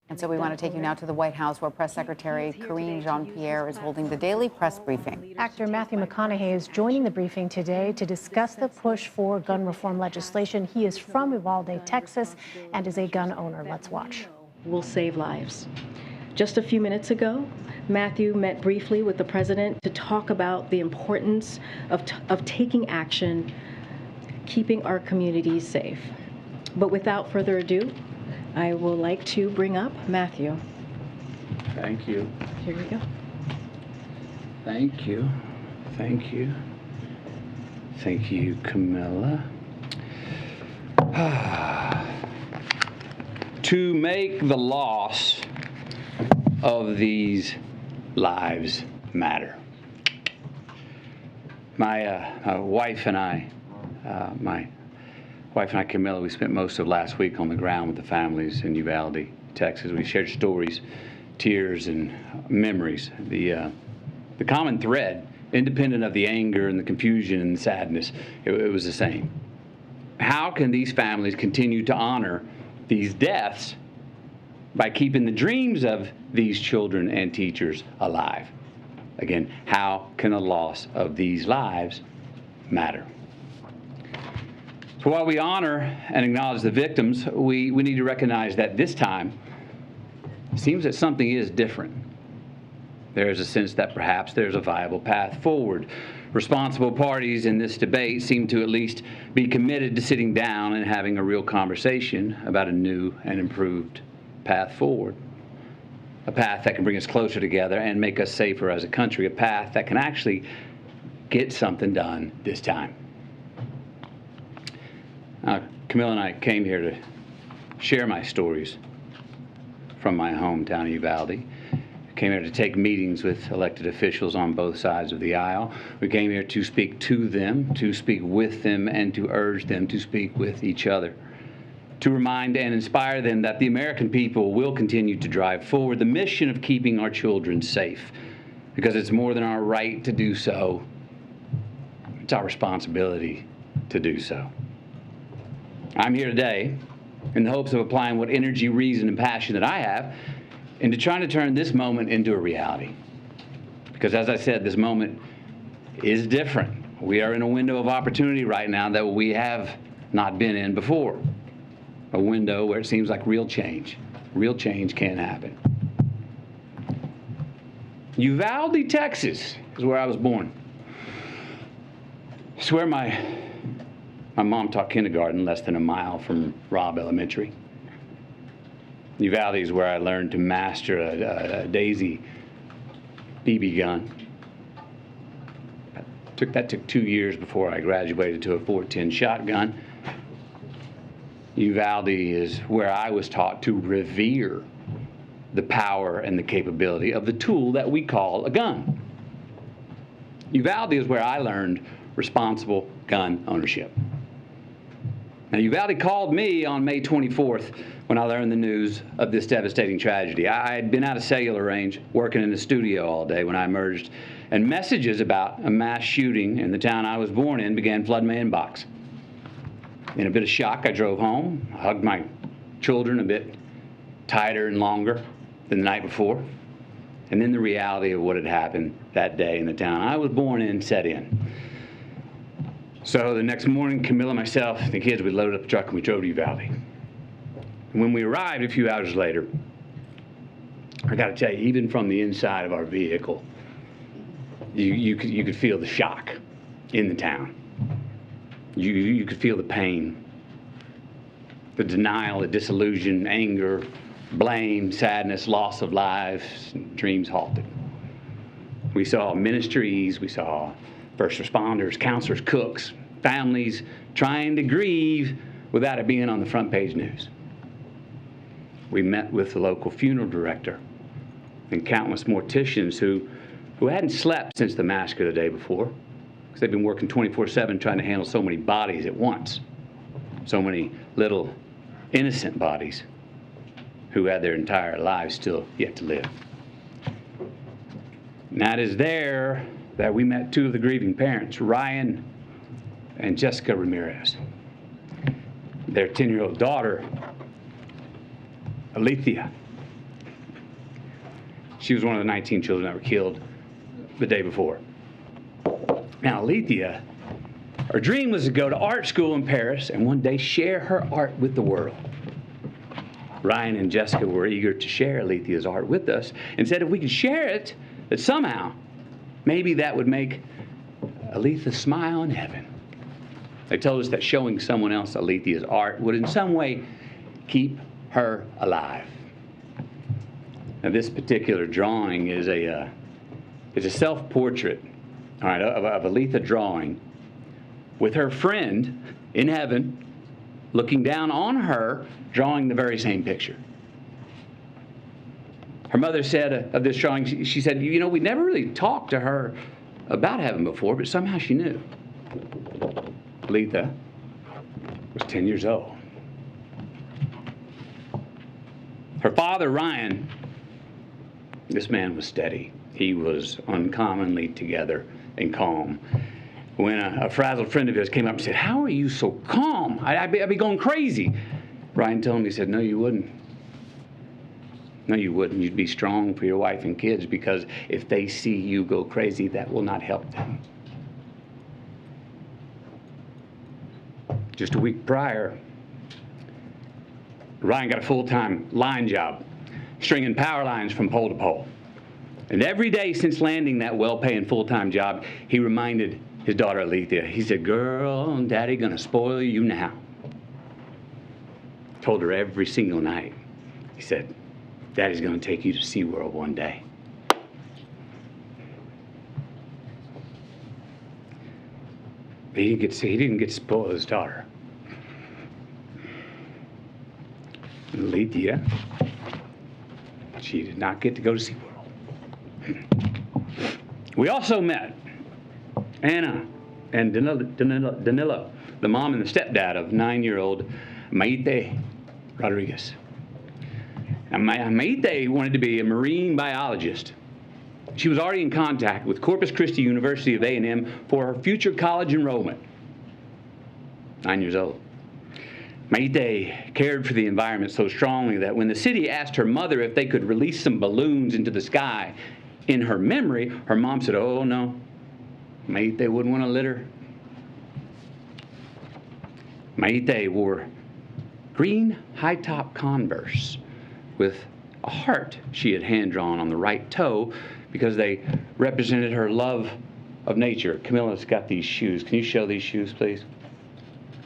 And so we want to take you now to the White House, where Press Secretary Karine Jean-Pierre is holding the daily press briefing. Actor Matthew McConaughey is joining the briefing today to discuss the push for gun reform legislation. He is from Uvalde, Texas, and is a gun owner. Let's watch. Will save lives. Just a few minutes ago, Matthew met briefly with the president to talk about the importance of taking action, keeping our communities safe. But without further ado, I would like to bring up Matthew. Thank you. Here we go. Thank you. Thank you. Thank you, Camilla. To make the loss of these lives matter. My wife and I, Camilla, we spent most of last week on the ground with the families in Uvalde, Texas. We shared stories, tears, and memories. The common thread, independent of the anger and the confusion and the sadness, it was the same. How can these families continue to honor these deaths by keeping the dreams of these children and teachers alive? Again, how can the loss of these lives matter? So while we honor and acknowledge the victims, we need to recognize that this time, it seems that something is different. There is a sense that perhaps there's a viable path forward. Responsible parties in this debate seem to at least be committed to sitting down and having a real conversation about a new and improved path forward. A path that can bring us closer together and make us safer as a country. A path that can actually get something done this time. Camilla and I came here to share my stories from my hometown of Uvalde. We came here to take meetings with elected officials on both sides of the aisle. We came here to speak to them, to speak with them, and to urge them to speak with each other. To remind and inspire them that the American people will continue to drive forward the mission of keeping our children safe, because it's more than our right to do so. It's our responsibility to do so. I'm here today in the hopes of applying what energy, reason, and passion that I have into trying to turn this moment into a reality. Because as I said, this moment is different. We are in a window of opportunity right now that we have not been in before. A window where it seems like real change can happen. Uvalde, Texas is where I was born. It's where my mom taught kindergarten less than a mile from Robb Elementary. Uvalde is where I learned to master a Daisy BB gun. That took 2 years before I graduated to a .410 shotgun. Uvalde is where I was taught to revere the power and the capability of the tool that we call a gun. Uvalde is where I learned responsible gun ownership. Now, Uvalde called me on May 24th when I learned the news of this devastating tragedy. I had been out of cellular range, working in the studio all day when I emerged, and messages about a mass shooting in the town I was born in began flooding my inbox. In a bit of shock, I drove home, hugged my children a bit tighter and longer than the night before, and then the reality of what had happened that day in the town I was born in set in. So the next morning, Camilla, myself, and the kids, we loaded up the truck and we drove to Uvalde. And when we arrived a few hours later, I got to tell you, even from the inside of our vehicle, you could feel the shock in the town. You could feel the pain, the denial, the disillusion, anger, blame, sadness, loss of lives, dreams halted. We saw ministries, we saw first responders, counselors, cooks, families trying to grieve without it being on the front page news. We met with the local funeral director and countless morticians who hadn't slept since the massacre the day before, because they've been working 24/7 trying to handle so many bodies at once, so many little innocent bodies who had their entire lives still yet to live. And that is there that we met two of the grieving parents, Ryan and Jessica Ramirez. Their 10-year-old daughter, Alethea, She was one of the 19 children that were killed the day before. Now, Alethea, her dream was to go to art school in Paris and one day share her art with the world. Ryan and Jessica were eager to share Alethea's art with us and said if we could share it, that somehow, maybe that would make Alethea smile in heaven. They told us that showing someone else Alethea's art would in some way keep her alive. Now, this particular drawing is a self-portrait, all right, of Alethea drawing with her friend in heaven looking down on her, drawing the very same picture. Her mother said of this drawing, she said, you know, we never really talked to her about heaven before, but somehow she knew. Alethea was 10 years old. Her father, Ryan, this man was steady. He was uncommonly together and calm. When a frazzled friend of his came up and said, how are you so calm? I'd be going crazy. Ryan told him, he said, no, you wouldn't. No, you wouldn't. You'd be strong for your wife and kids because if they see you go crazy, that will not help them. Just a week prior, Ryan got a full-time line job, stringing power lines from pole to pole. And every day since landing that well-paying full-time job, he reminded his daughter Alethea, he said, girl, Daddy gonna spoil you now. Told her every single night, he said, Daddy's gonna take you to SeaWorld one day. But he didn't get to spoil his daughter. Alethea, she did not get to go to SeaWorld. We also met Anna and Danilo, the mom and the stepdad of 9-year-old Maite Rodriguez. Now, Maite wanted to be a marine biologist. She was already in contact with Corpus Christi University of A&M for her future college enrollment. 9 years old. Maite cared for the environment so strongly that when the city asked her mother if they could release some balloons into the sky in her memory, her mom said, oh, no. Maite wouldn't want to litter. Maite wore green high-top Converse with a heart she had hand-drawn on the right toe because they represented her love of nature. Camilla's got these shoes. Can you show these shoes, please?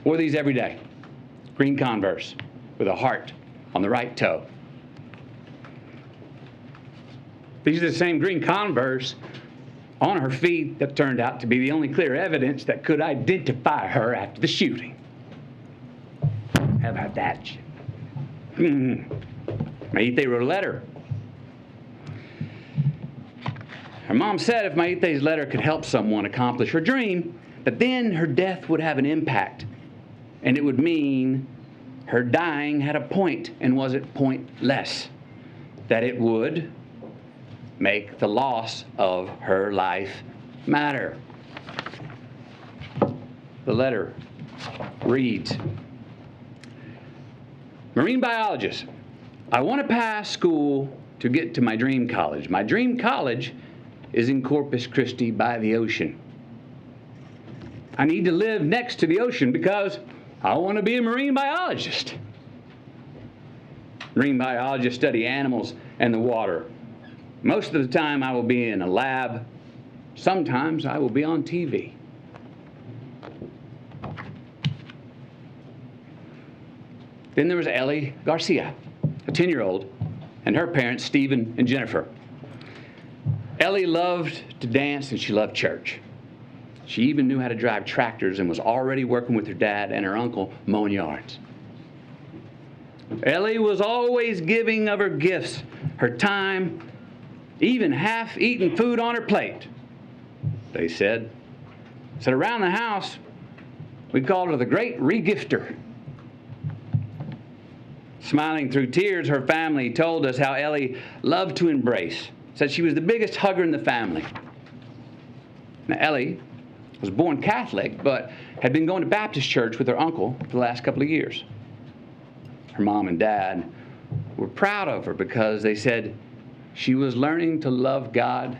Wore these every day. Green Converse with a heart on the right toe. These are the same green Converse on her feet that turned out to be the only clear evidence that could identify her after the shooting. How about that? Maite wrote a letter. Her mom said if Maite's letter could help someone accomplish her dream, that then her death would have an impact. And it would mean her dying had a point and wasn't pointless. That it would make the loss of her life matter. The letter reads, Marine biologist, I want to pass school to get to my dream college. My dream college is in Corpus Christi by the ocean. I need to live next to the ocean because I want to be a marine biologist. Marine biologists study animals and the water. Most of the time I will be in a lab. Sometimes I will be on TV. Then there was Ellie Garcia, a 10-year-old, and her parents, Stephen and Jennifer. Ellie loved to dance and she loved church. She even knew how to drive tractors and was already working with her dad and her uncle mowing yards. Ellie was always giving of her gifts, her time, even half-eaten food on her plate. They said around the house, we called her the great regifter. Smiling through tears, her family told us how Ellie loved to embrace, said she was the biggest hugger in the family. Now, Ellie was born Catholic, but had been going to Baptist church with her uncle for the last couple of years. Her mom and dad were proud of her because they said She was learning to love God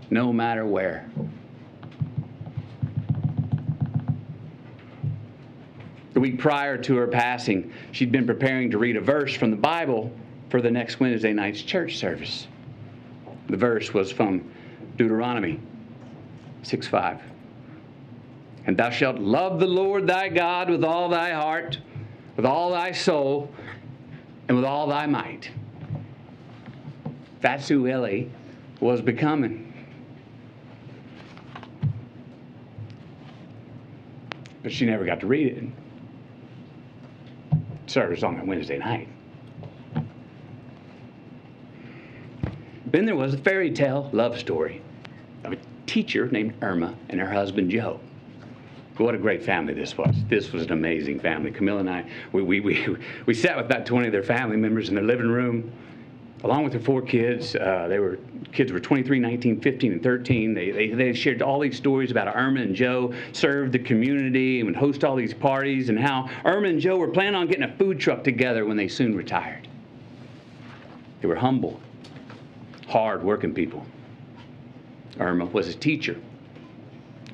no matter where. The week prior to her passing, she'd been preparing to read a verse from the Bible for the next Wednesday night's church service. The verse was from Deuteronomy 6:5. And thou shalt love the Lord thy God with all thy heart, with all thy soul, and with all thy might. That's who Ellie was becoming. But she never got to read it. Service on that Wednesday night. Then there was a fairy tale love story of a teacher named Irma and her husband Joe. What a great family this was. This was an amazing family. Camilla and I, we sat with about 20 of their family members in their living room, along with their 4 kids. Kids were 23, 19, 15, and 13. They shared all these stories about how Irma and Joe served the community and would host all these parties, and how Irma and Joe were planning on getting a food truck together when they soon retired. They were humble, hard-working people. Irma was a teacher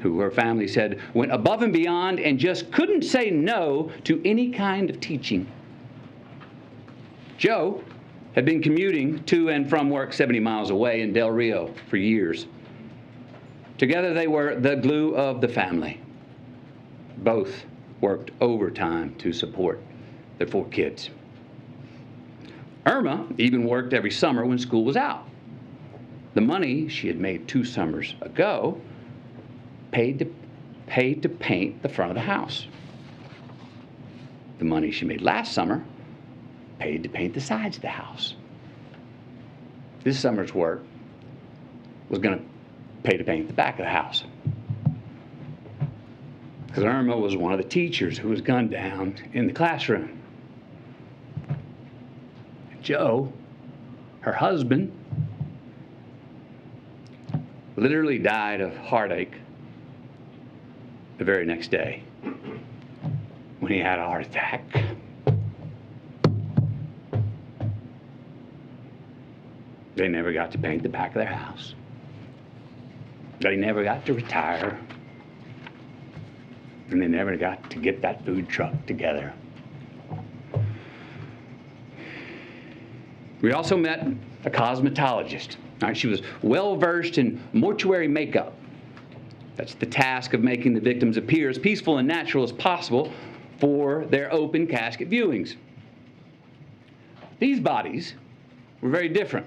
who her family said went above and beyond and just couldn't say no to any kind of teaching. Joe had been commuting to and from work 70 miles away in Del Rio for years. Together they were the glue of the family. Both worked overtime to support their 4 kids. Irma even worked every summer when school was out. The money she had made 2 summers ago paid to paint the front of the house. The money she made last summer paid to paint the sides of the house. This summer's work was going to pay to paint the back of the house. Because Irma was one of the teachers who was gunned down in the classroom. Joe, her husband, literally died of heartache the very next day when he had a heart attack. They never got to paint the back of their house. They never got to retire. And they never got to get that food truck together. We also met a cosmetologist. She was well-versed in mortuary makeup. That's the task of making the victims appear as peaceful and natural as possible for their open casket viewings. These bodies were very different.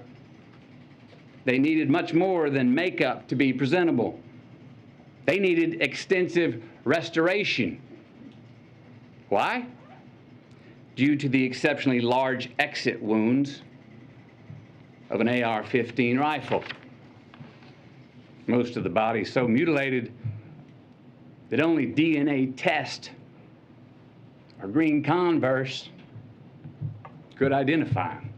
They needed much more than makeup to be presentable. They needed extensive restoration. Why? Due to the exceptionally large exit wounds of an AR-15 rifle. Most of the body so mutilated that only DNA test or green Converse could identify them.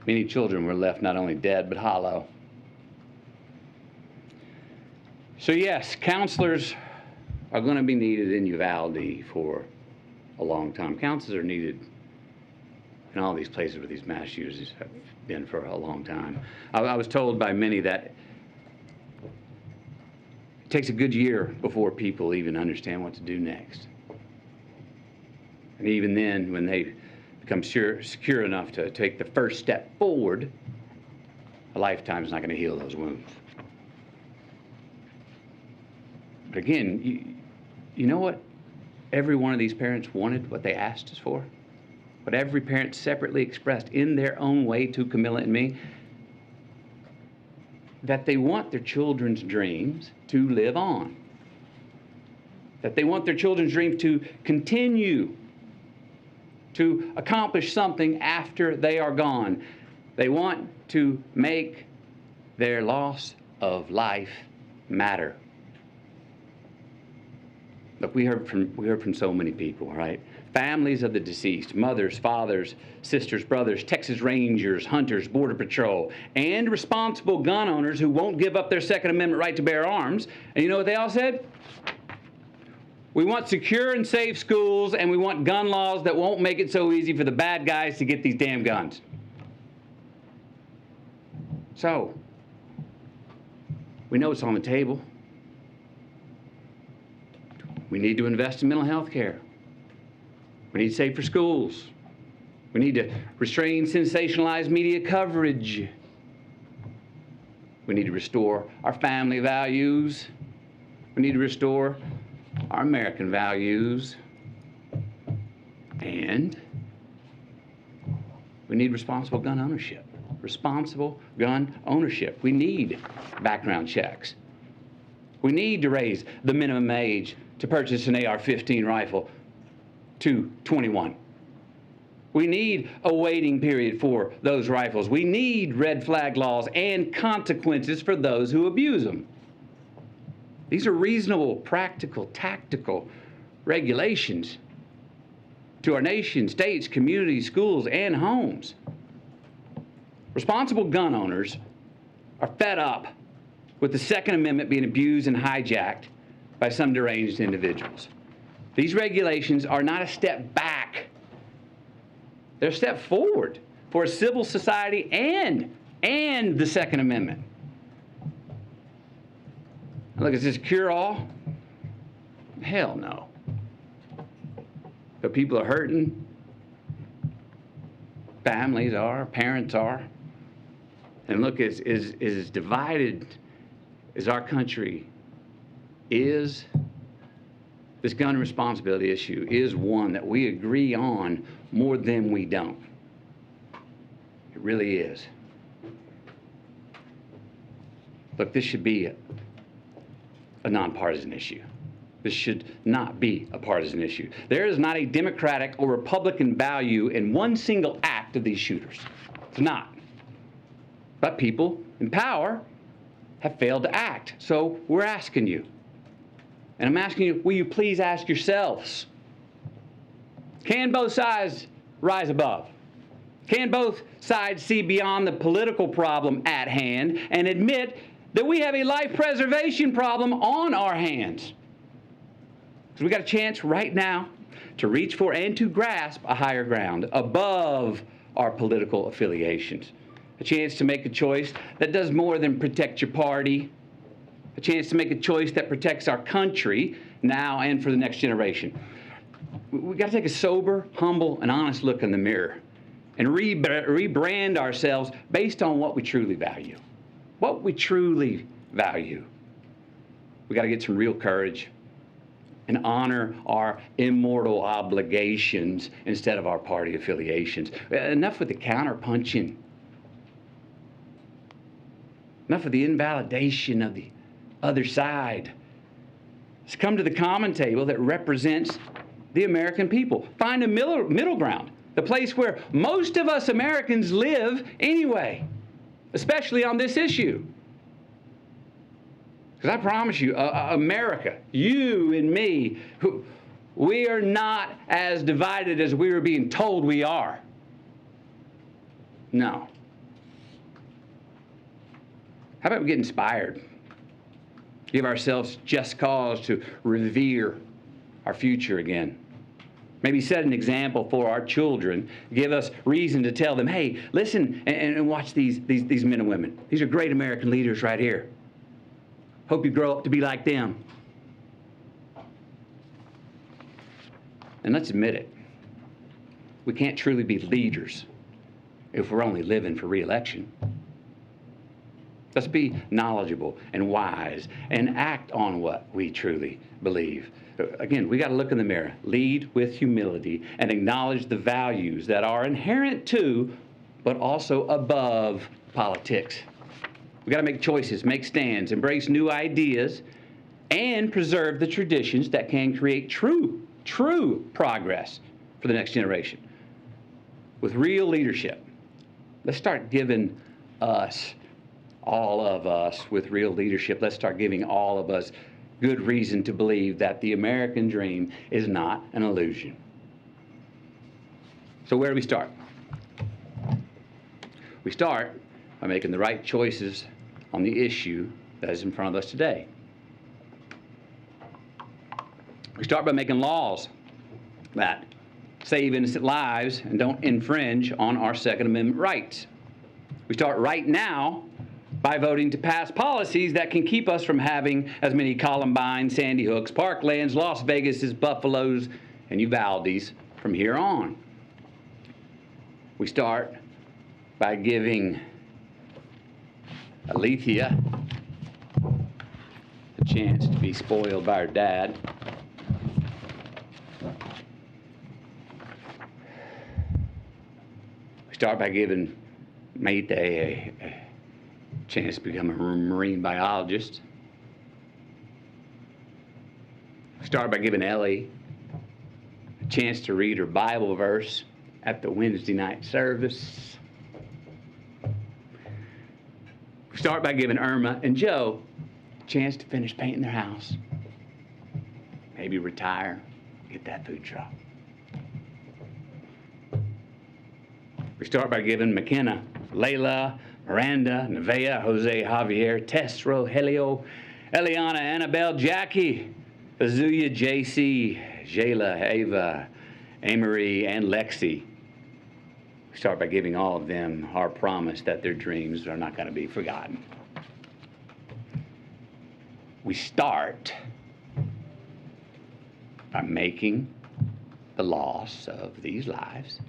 Many children were left not only dead, but hollow. So yes, counselors are going to be needed in Uvalde for a long time. Counselors are needed in all these places where these mass shooters have been for a long time. I was told by many that it takes a good year before people even understand what to do next. And even then, when they become secure enough to take the first step forward, a lifetime is not going to heal those wounds. But again, you know what every one of these parents wanted, what they asked us for? What every parent separately expressed in their own way to Camilla and me? That they want their children's dreams to live on. That they want their children's dreams to continue to accomplish something after they are gone. They want to make their loss of life matter. Look, we heard from so many people, right? Families of the deceased, mothers, fathers, sisters, brothers, Texas Rangers, hunters, Border Patrol, and responsible gun owners who won't give up their Second Amendment right to bear arms. And you know what they all said? We want secure and safe schools, and we want gun laws that won't make it so easy for the bad guys to get these damn guns. So, we know it's on the table. We need to invest in mental health care. We need safer schools. We need to restrain sensationalized media coverage. We need to restore our family values. We need to restore our American values. And we need responsible gun ownership. Responsible gun ownership. We need background checks. We need to raise the minimum age to purchase an AR-15 rifle to 21. We need a waiting period for those rifles. We need red flag laws and consequences for those who abuse them. These are reasonable, practical, tactical regulations to our nation, states, communities, schools, and homes. Responsible gun owners are fed up with the Second Amendment being abused and hijacked by some deranged individuals. These regulations are not a step back. They're a step forward for a civil society and the Second Amendment. Look, is this cure-all? Hell no. But people are hurting. Families are, parents are. And look, as divided as our country is, this gun responsibility issue is one that we agree on more than we don't. It really is. Look, this should be a nonpartisan issue. This should not be a partisan issue. There is not a Democratic or Republican value in one single act of these shooters. It's not. But people in power have failed to act. So we're asking you. And I'm asking you, will you please ask yourselves, can both sides rise above? Can both sides see beyond the political problem at hand and admit that we have a life preservation problem on our hands? Because we got a chance right now to reach for and to grasp a higher ground above our political affiliations. A chance to make a choice that does more than protect your party. A chance to make a choice that protects our country now and for the next generation. We've got to take a sober, humble, and honest look in the mirror and rebrand ourselves based on what we truly value. What we truly value. We've got to get some real courage and honor our immortal obligations instead of our party affiliations. Enough with the counterpunching. Enough of the invalidation of the other side. Let's come to the common table that represents the American people. Find a middle ground, the place where most of us Americans live anyway, especially on this issue. Because I promise you, America, you and me, we are not as divided as we were being told we are. No. How about we get inspired? Give ourselves just cause to revere our future again. Maybe set an example for our children. Give us reason to tell them, hey, listen and watch these men and women. These are great American leaders right here. Hope you grow up to be like them. And let's admit it. We can't truly be leaders if we're only living for re-election. Let's be knowledgeable and wise and act on what we truly believe. Again, we got to look in the mirror, lead with humility, and acknowledge the values that are inherent to, but also above politics. We got to make choices, make stands, embrace new ideas, and preserve the traditions that can create true progress for the next generation. With real leadership, let's start giving us, all of us with real leadership, let's start giving all of us good reason to believe that the American dream is not an illusion. So where do we start? We start by making the right choices on the issue that is in front of us today. We start by making laws that save innocent lives and don't infringe on our Second Amendment rights. We start right now by voting to pass policies that can keep us from having as many Columbine, Sandy Hooks, Parklands, Las Vegases, Buffaloes, and Uvaldes from here on. We start by giving Alethea a chance to be spoiled by her dad. We start by giving Maite a chance to become a marine biologist. We start by giving Ellie a chance to read her Bible verse at the Wednesday night service. We start by giving Irma and Joe a chance to finish painting their house. Maybe retire, get that food truck. We start by giving McKenna, Layla, Miranda, Nevaeh, Jose, Javier, Tess, Rogelio, Eliana, Annabelle, Jackie, Azuya, JC, Jayla, Ava, Amory, and Lexi. We start by giving all of them our promise that their dreams are not going to be forgotten. We start by making the loss of these lives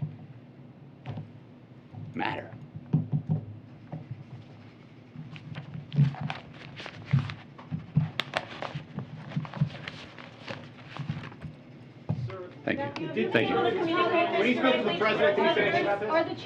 matter. Thank you. Thank you. When you spoke to the president, did you say anything about this?